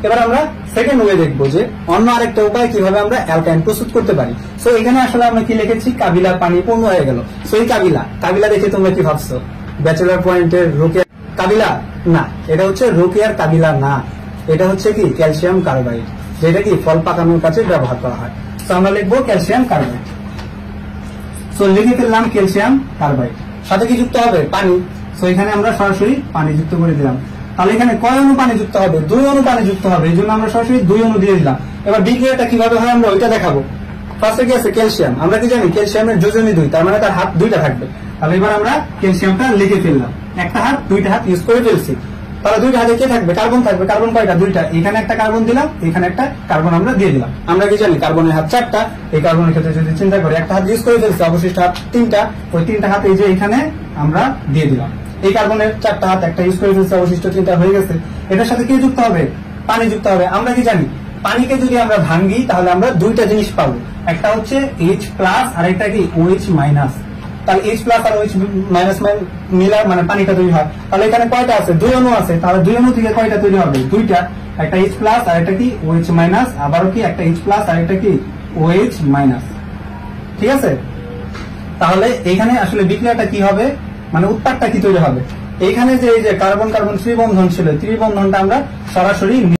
এবার আমরা second way দেখবো যে অন্য আরেকটা উপায় কিভাবে আমরা অ্যালকাইন প্রস্তুত করতে পারি। সো এখানে আসলে আমরা কি লিখেছি, কাবিলার পানি পূর্ণ হয়ে গেল। সো এই কাবিলা দেখে তোমরা কি ভাবছো, ব্যাচেলার পয়েন্টের রোকেয়ার কাবিলা? না, এটা হচ্ছে রোকেয়ার কাবিলা না, এটা হচ্ছে কি ক্যালসিয়াম কার্বাইড, যেটা কি ফল পাকানোর কাছে ব্যবহার করা হয়। তো আমরা লিখবো ক্যালসিয়াম কার্বাইড। সো লিখে ফেললাম ক্যালসিয়াম কার্বাইড, সাথে কি যুক্ত হবে, পানি। সো এখানে আমরা সরাসরি পানি যুক্ত করে দিলাম। তাহলে এখানে কয় অণু পানি যুক্ত হবে, 2 অণু পানি যুক্ত হবে, এই জন্য আমরা সরাসরি 2 অণু দিয়ে দিলাম। এবার বিক্রিয়াটা কিভাবে হয় আমরা ওইটা দেখাবো। ফার্স্টে কি আছে, ক্যালসিয়াম। আমরা কি জানি ক্যালসিয়ামের যোজনী 2, তার মানে তার হাত 2টা থাকবে। তাহলে এবার আমরা ক্যালসিয়ামটা লিখে ফেললাম, একটা হাত 2টা হাত ইউজ করে ফেলছি। তাহলে 2টা হাতে কে থাকবে, কার্বন থাকবে। কার্বন কয়টা, 2টা। এখানে একটা কার্বন দিলাম, এখানে একটা কার্বন আমরা দিয়ে দিলাম। আমরা কি জানি কার্বনের হাত 4টা, এই কার্বনের ক্ষেত্রে যদি চিন্তা করি একটা হাত ইউজ করে ফেলছি, অবশিষ্ট হাত 3টা, ওই 3টা হাত এই যে এখানে আমরা দিয়ে দিলাম। এই কার্বনের 4টা হাত, একটা ইউজ করে ফেলছি, অবশিষ্ট 3টা হয়ে গেছে। এটার সাথে কি যুক্ত হবে, পানি যুক্ত হবে। আমরা কি জানি পানিকে যদি আমরা ভাঙি তাহলে আমরা 2টা জিনিস পাবো, একটা হচ্ছে H প্লাস আর একটা কি OH মাইনাস। তাহলে H প্লাস আর OH মাইনাস মিলার মানে পানিটা তৈরি হয়। তাহলে এখানে কয়টা আছে, 2 অণু আছে। তাহলে 2 অণু থেকে কয়টা তৈরি হবে, 2টা, একটা H প্লাস আর একটা কি OH মাইনাস, আবারও কি একটা H প্লাস আর একটা কি OH মাইনাস। ঠিক আছে, তাহলে এখানে আসলে বিক্রিয়াটা কি হবে, মানে উৎপাদটা কি তৈরি হবে। এখানে যে এই যে কার্বন কার্বন ত্রিবন্ধন ছিল, ত্রিবন্ধনটা আমরা সরাসরি